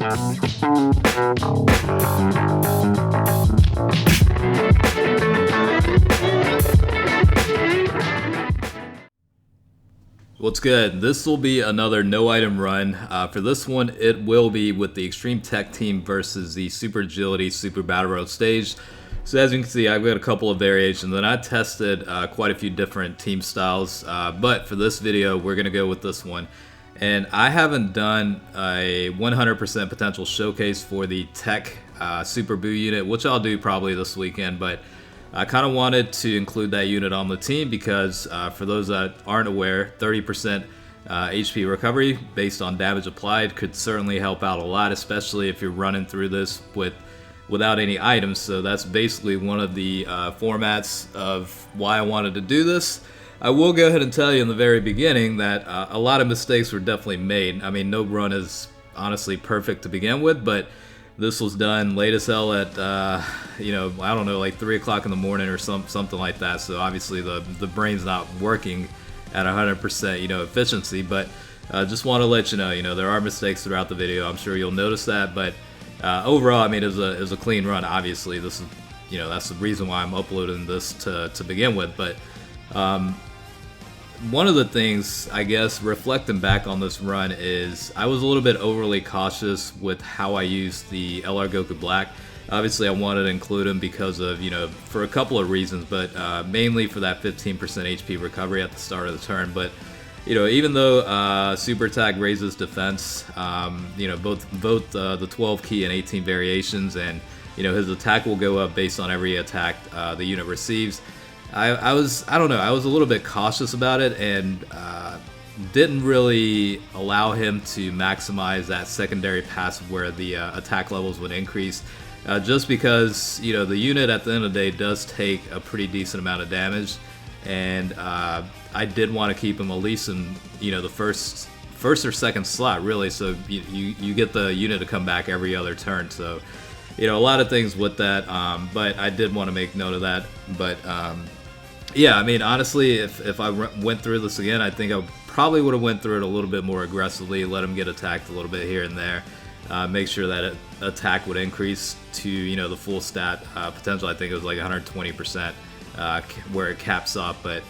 What's good? This will be another no item run. For this one, it will be with the Extreme TEQ team versus the Super Agility Super Battle Road stage. So as you can see, I've got a couple of variations, and I tested quite a few different team styles. But for this video, we're going to go with this one. And I haven't done a 100% potential showcase for the TEQ Super Buu unit, which I'll do probably this weekend. But I kind of wanted to include that unit on the team because for those that aren't aware, 30% HP recovery based on damage applied could certainly help out a lot, especially if you're running through this without any items. So that's basically one of the formats of why I wanted to do this. I will go ahead and tell you in the very beginning that a lot of mistakes were definitely made. I mean, no run is honestly perfect to begin with, but this was done late as hell at, I don't know, like 3 o'clock in the morning or something like that. So obviously the brain's not working at 100%, efficiency. But just want to let you know, there are mistakes throughout the video. I'm sure you'll notice that. But overall, I mean, it was a clean run. Obviously, this is, that's the reason why I'm uploading this to begin with. But one of the things, I guess, reflecting back on this run is I was a little bit overly cautious with how I used the LR Goku Black. Obviously, I wanted to include him because of, for a couple of reasons, but mainly for that 15% HP recovery at the start of the turn. But, even though Super Attack raises defense, both the 12 key and 18 variations, and, his attack will go up based on every attack the unit receives. I don't know, I was a little bit cautious about it and didn't really allow him to maximize that secondary passive where the attack levels would increase. Just because, the unit at the end of the day does take a pretty decent amount of damage, and I did want to keep him at least in, the first or second slot, really, so you get the unit to come back every other turn. So, a lot of things with that, but I did want to make note of that. But yeah, I mean, honestly, if I went through this again, I think I probably would have went through it a little bit more aggressively, let him get attacked a little bit here and there, make sure that attack would increase to, the full stat potential. I think it was like 120% where it caps off. But,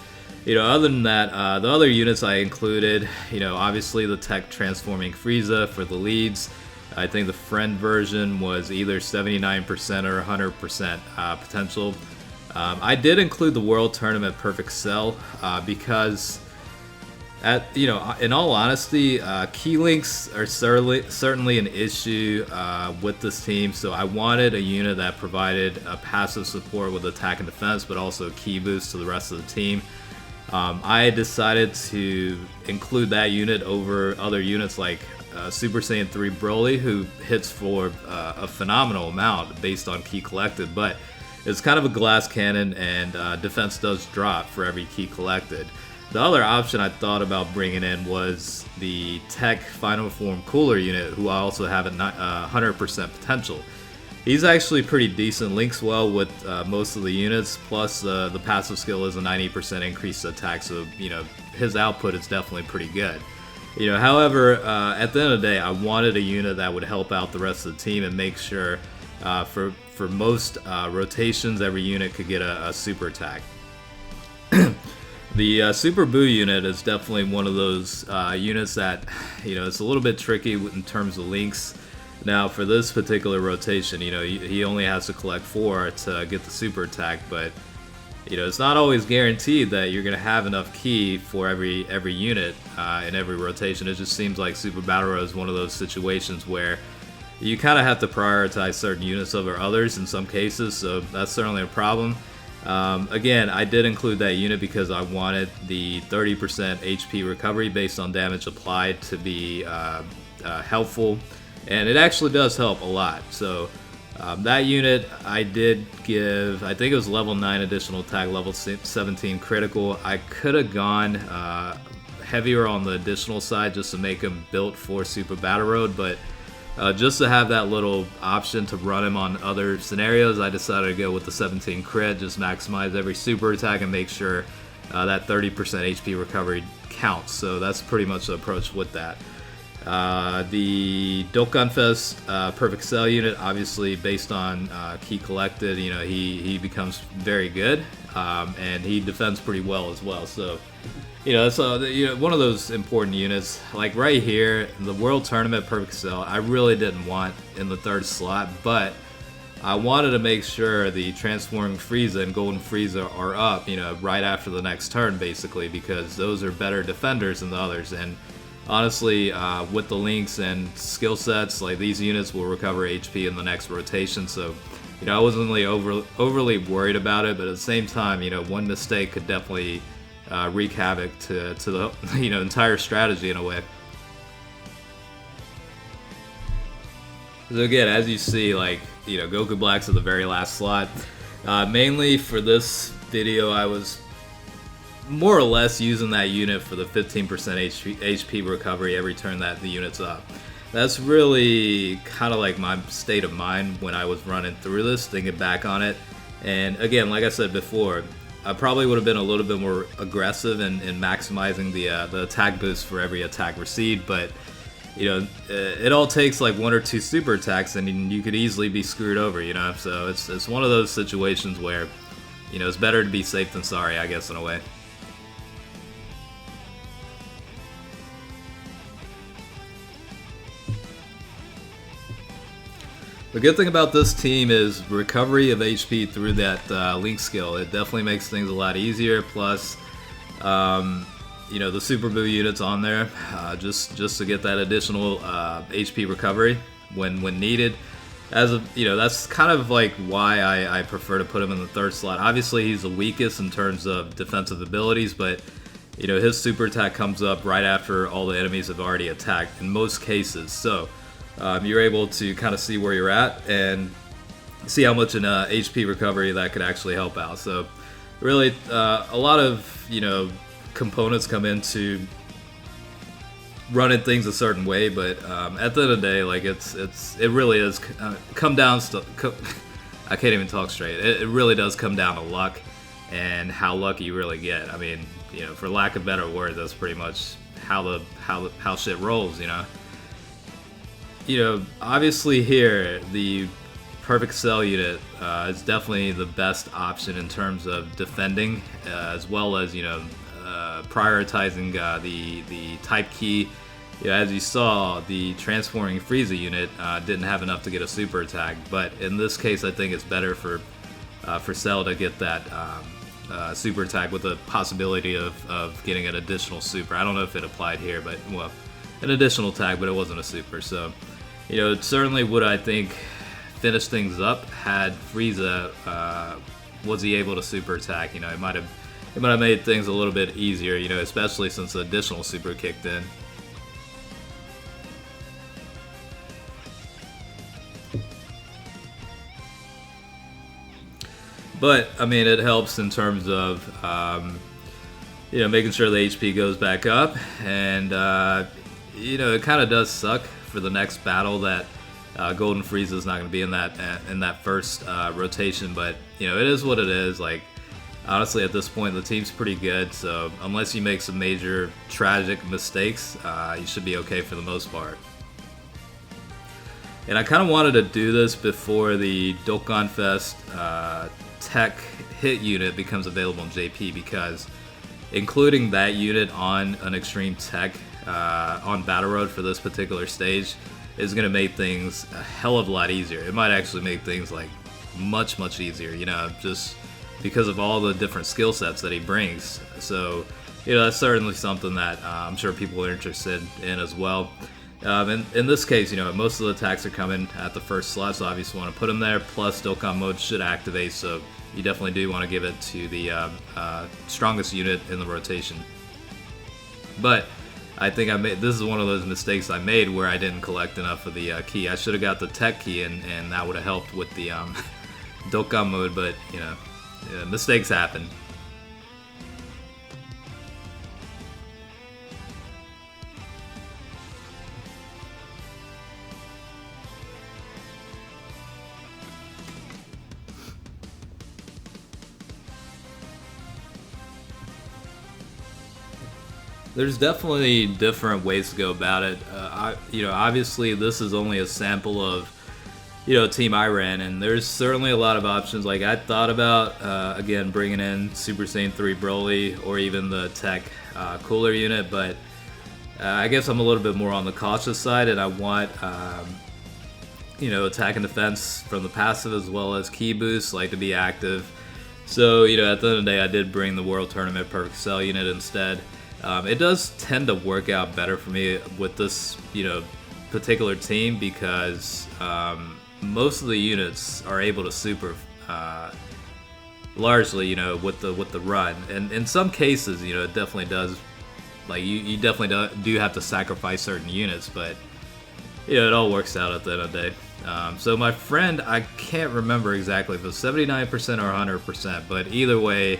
other than that, the other units I included, obviously the TEQ Transforming Frieza for the leads. I think the friend version was either 79% or 100% potential. I did include the World Tournament Perfect Cell because, in all honesty, key links are certainly an issue with this team. So I wanted a unit that provided a passive support with attack and defense, but also a key boost to the rest of the team. I decided to include that unit over other units like Super Saiyan 3 Broly, who hits for a phenomenal amount based on key collected, but it's kind of a glass cannon, and defense does drop for every key collected. The other option I thought about bringing in was the TEQ Final Form Cooler unit, who I also have at 100% potential. He's actually pretty decent, links well with most of the units, plus the passive skill is a 90% increased attack, so his output is definitely pretty good. However, at the end of the day, I wanted a unit that would help out the rest of the team and make sure for most rotations, every unit could get a super attack. The Super Buu unit is definitely one of those units that, it's a little bit tricky in terms of links. Now, for this particular rotation, he only has to collect 4 to get the super attack, but, it's not always guaranteed that you're going to have enough key for every unit in every rotation. It just seems like Super Battle Road is one of those situations where you kind of have to prioritize certain units over others in some cases, so that's certainly a problem. Again, I did include that unit because I wanted the 30% HP recovery based on damage applied to be helpful, and it actually does help a lot. So that unit I did give, I think it was level 9 additional attack, level 17 critical. I could have gone heavier on the additional side just to make him built for Super Battle Road, but just to have that little option to run him on other scenarios, I decided to go with the 17 crit, just maximize every super attack and make sure that 30% HP recovery counts. So that's pretty much the approach with that. The Dokkan Fest Perfect Cell unit, obviously based on Ki collected, he becomes very good, and he defends pretty well as well. So, it's one of those important units. Like right here, the World Tournament Perfect Cell, I really didn't want in the third slot, but I wanted to make sure the Transforming Frieza and Golden Frieza are up, right after the next turn, basically, because those are better defenders than the others. And honestly, with the links and skill sets, like these units will recover HP in the next rotation. So, I wasn't really overly worried about it, but at the same time, one mistake could definitely wreak havoc to the entire strategy in a way. So again, as you see, like, Goku Black's at the very last slot. Mainly for this video, I was more or less using that unit for the 15% HP recovery every turn that the unit's up. That's really kind of like my state of mind when I was running through this, thinking back on it. And again, like I said before, I probably would have been a little bit more aggressive in maximizing the attack boost for every attack received, but it all takes like 1 or 2 super attacks and you could easily be screwed over, so it's one of those situations where it's better to be safe than sorry, I guess, in a way. The good thing about this team is recovery of HP through that link skill. It definitely makes things a lot easier. Plus, the Super Boo units on there, just to get that additional HP recovery when needed. That's kind of like why I prefer to put him in the third slot. Obviously, he's the weakest in terms of defensive abilities, but his super attack comes up right after all the enemies have already attacked in most cases. So you're able to kind of see where you're at and see how much in HP recovery that could actually help out. So really, a lot of components come into running things a certain way, but at the end of the day, like it really is come down. I can't even talk straight. It really does come down to luck and how lucky you really get. I mean, for lack of better word, that's pretty much how shit rolls. Obviously here the Perfect Cell unit is definitely the best option in terms of defending, as well as prioritizing the type key. As you saw, the Transforming Frieza unit didn't have enough to get a super attack, but in this case, I think it's better for Cell to get that super attack with the possibility of getting an additional super. I don't know if it applied here, but well, an additional attack, but it wasn't a super. So, it certainly would, I think, finish things up had Frieza was he able to super attack. It might have made things a little bit easier, especially since the additional super kicked in. But I mean, it helps in terms of making sure the HP goes back up, and it kind of does suck for the next battle that Golden Frieza is not going to be in that first rotation. But it is what it is. Like, honestly, at this point, the team's pretty good. So unless you make some major tragic mistakes, you should be okay for the most part. And I kind of wanted to do this before the Dokkan Fest TEQ hit unit becomes available in JP, because including that unit on an Extreme TEQ on Battle Road for this particular stage is going to make things a hell of a lot easier. It might actually make things like much easier, just because of all the different skill sets that he brings. So, that's certainly something that I'm sure people are interested in as well. In this case, most of the attacks are coming at the first slot, so obviously want to put them there. Plus, Dokkan mode should activate, so you definitely do want to give it to the strongest unit in the rotation. But I think this is one of those mistakes I made where I didn't collect enough of the key. I should have got the TEQ key, and that would have helped with the Dokkan mode, but mistakes happen. There's definitely different ways to go about it. Obviously this is only a sample of, team I ran, and there's certainly a lot of options. Like I thought about, again, bringing in Super Saiyan 3 Broly or even the Tech Cooler unit, but I guess I'm a little bit more on the cautious side, and I want, attack and defense from the passive as well as key boosts, like to be active. So, at the end of the day, I did bring the World Tournament Perfect Cell unit instead. It does tend to work out better for me with this, particular team because most of the units are able to super largely, with the run, and in some cases, it definitely does. Like you definitely do have to sacrifice certain units, but it all works out at the end of the day. So my friend, I can't remember exactly if it was 79% or 100%, but either way,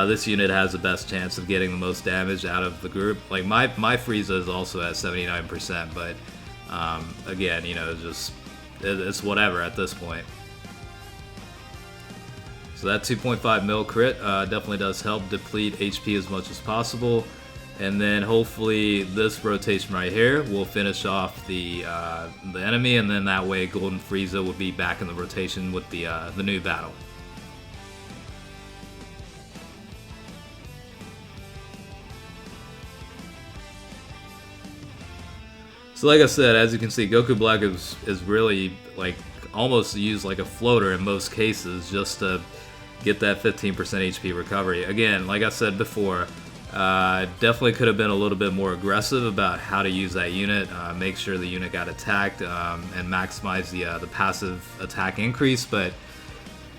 this unit has the best chance of getting the most damage out of the group. Like my Frieza is also at 79%, but again, it's whatever at this point. So that 2.5 mil crit definitely does help deplete HP as much as possible. And then hopefully this rotation right here will finish off the enemy, and then that way Golden Frieza will be back in the rotation with the new battle. So like I said, as you can see, Goku Black is really like almost used like a floater in most cases just to get that 15% HP recovery. Again, like I said before, definitely could have been a little bit more aggressive about how to use that unit, make sure the unit got attacked, and maximize the passive attack increase. But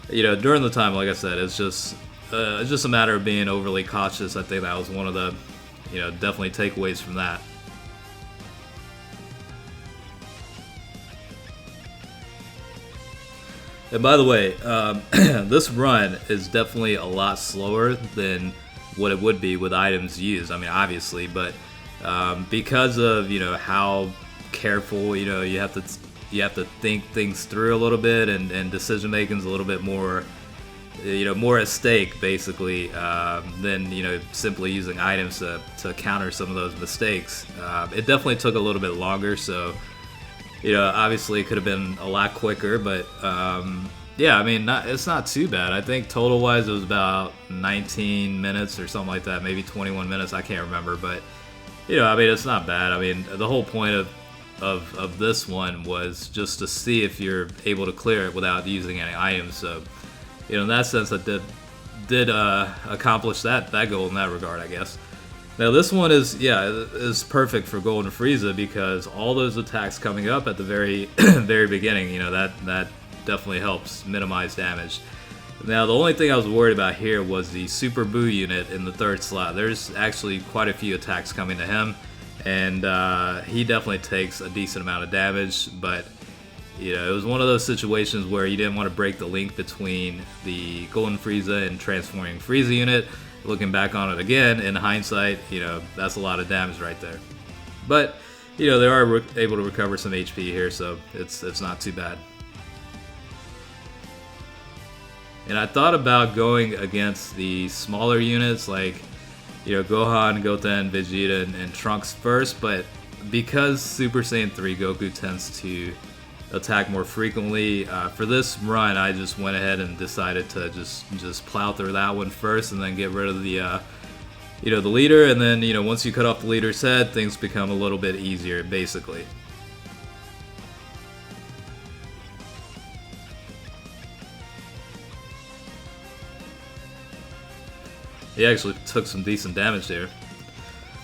during the time, like I said, it's just a matter of being overly cautious. I think that was one of the definitely takeaways from that. And by the way, this run is definitely a lot slower than what it would be with items used. I mean, obviously, but because of how careful you have to think things through a little bit, and decision making is a little bit more more at stake basically than simply using items to counter some of those mistakes. It definitely took a little bit longer, so obviously it could have been a lot quicker, but yeah, I mean, it's not too bad. I think total-wise it was about 19 minutes or something like that, maybe 21 minutes, I can't remember, but, I mean, it's not bad. I mean, the whole point of this one was just to see if you're able to clear it without using any items, so, in that sense, I did accomplish that goal in that regard, I guess. Now, this one is perfect for Golden Frieza because all those attacks coming up at the very, very beginning, that definitely helps minimize damage. Now, the only thing I was worried about here was the Super Buu unit in the third slot. There's actually quite a few attacks coming to him, and he definitely takes a decent amount of damage, but it was one of those situations where you didn't want to break the link between the Golden Frieza and Transforming Frieza unit. Looking back on it again, in hindsight, that's a lot of damage right there. But, they are able to recover some HP here, so it's not too bad. And I thought about going against the smaller units like, Gohan, Goten, Vegeta, and Trunks first, but because Super Saiyan 3 Goku tends to attack more frequently, for this run I just went ahead and decided to just plow through that one first and then get rid of the the leader, and then once you cut off the leader's head, things become a little bit easier basically. He actually took some decent damage there.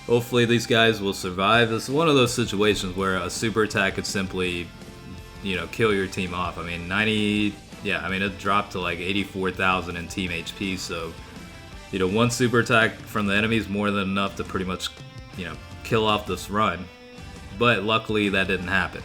Hopefully these guys will survive. This is one of those situations where a super attack could simply, kill your team off. I mean, it dropped to like 84,000 in team HP, so, one super attack from the enemy is more than enough to pretty much, kill off this run. But luckily that didn't happen.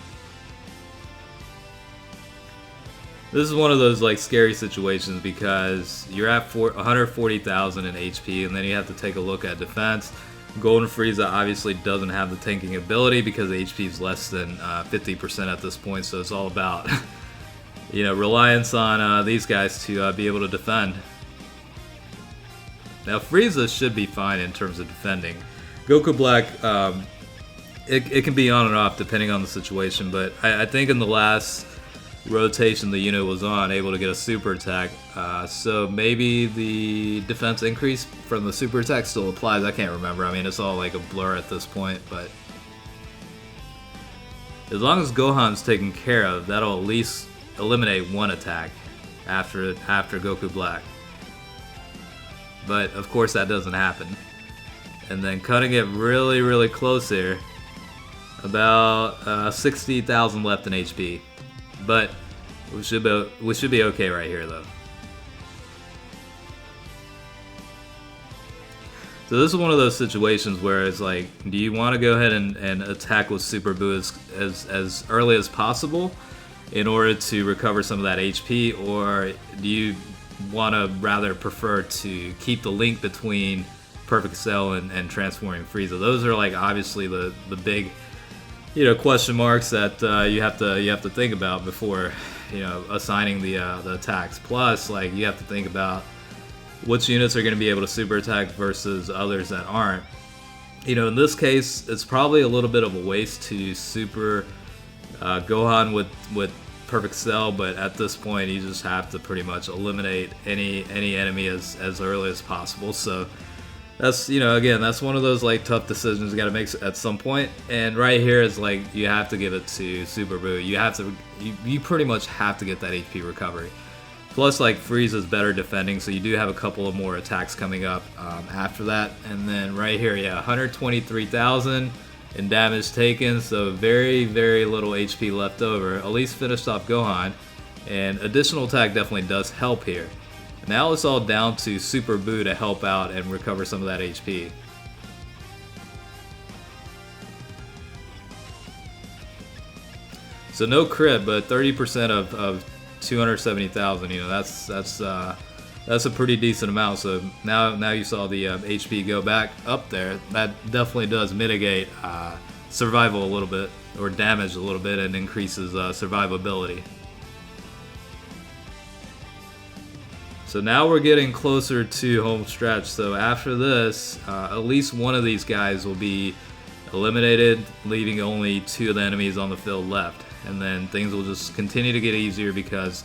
This is one of those like scary situations because you're at 140,000 in HP, and then you have to take a look at defense. Golden Frieza obviously doesn't have the tanking ability because HP is less than 50% at this point, so it's all about reliance on these guys to be able to defend. Now Frieza should be fine in terms of defending. Goku Black, it can be on and off depending on the situation, but I think in the last rotation the unit was on, able to get a super attack, so maybe the defense increase from the super attack still applies. I can't remember. I mean, it's all like a blur at this point, but as long as Gohan's taken care of, that'll at least eliminate one attack after Goku Black. But of course that doesn't happen. And then cutting it really, really close here, about 60,000 left in HP. But we should be okay right here though. So this is one of those situations where it's like, do you want to go ahead and attack with Super Buu as early as possible in order to recover some of that HP, or do you want to rather prefer to keep the link between Perfect Cell and Transforming Frieza? Those are like obviously the big, you know, question marks that you have to think about before, you know, assigning the attacks. Plus, like, you have to think about which units are going to be able to super attack versus others that aren't. You know, in this case, it's probably a little bit of a waste to super Gohan with Perfect Cell, but at this point, you just have to pretty much eliminate any enemy as early as possible. So that's, you know, again, that's one of those like tough decisions you got to make at some point. And right here is like, you have to give it to Super Buu. You pretty much have to get that HP recovery. Plus, like, Frieza's better defending, so you do have a couple of more attacks coming up after that. And then right here, yeah, 123,000 in damage taken, so very, very little HP left over. At least finished off Gohan, and additional attack definitely does help here. Now it's all down to Super Buu to help out and recover some of that HP. So no crit, but 30% of 270,000. You know, that's a pretty decent amount. So now you saw the HP go back up there. That definitely does mitigate survival a little bit, or damage a little bit, and increases survivability. So now we're getting closer to home stretch. So after this, at least one of these guys will be eliminated, leaving only 2 of the enemies on the field left. And then things will just continue to get easier because,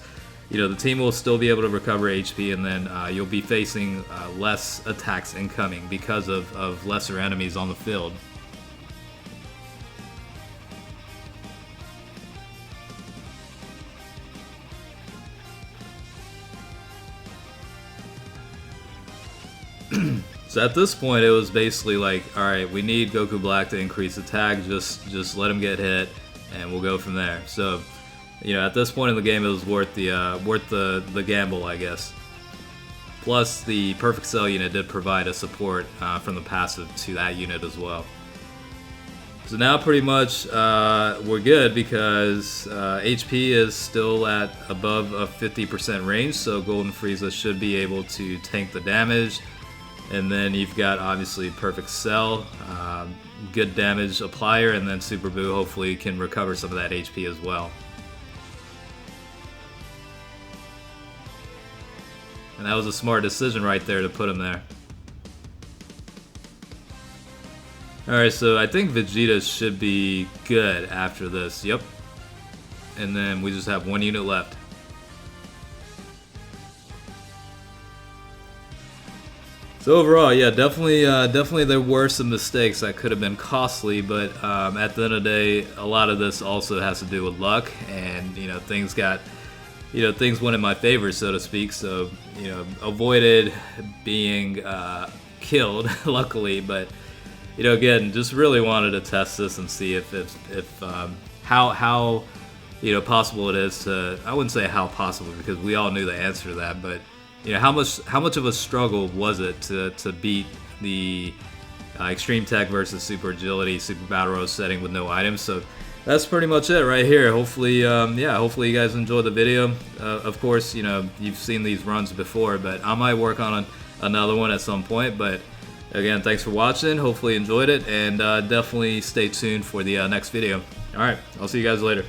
you know, the team will still be able to recover HP, and then you'll be facing less attacks incoming because of lesser enemies on the field. So at this point, it was basically like, all right, we need Goku Black to increase attack. Just let him get hit, and we'll go from there. So, you know, at this point in the game, it was worth the gamble, I guess. Plus, the Perfect Cell unit did provide a support from the passive to that unit as well. So now pretty much we're good because HP is still at above a 50% range, so Golden Frieza should be able to tank the damage. And then you've got obviously Perfect Cell, good damage applier, and then Super Buu hopefully can recover some of that HP as well. And that was a smart decision right there to put him there. Alright, so I think Vegeta should be good after this, yep. And then we just have 1 unit left. So overall, yeah, definitely there were some mistakes that could have been costly, but at the end of the day, a lot of this also has to do with luck, and you know, things went in my favor, so to speak. So, you know, avoided being killed, luckily, but you know, again, just really wanted to test this and see if how you know, possible it is to, I wouldn't say how possible because we all knew the answer to that, but you know, how much of a struggle was it to beat the Extreme TEQ versus Super Agility, Super Battle Road setting with no items. So that's pretty much it right here. Hopefully, yeah, hopefully you guys enjoyed the video. Of course, you know, you've seen these runs before, but I might work on another one at some point. But again, thanks for watching. Hopefully you enjoyed it, and definitely stay tuned for the next video. All right, I'll see you guys later.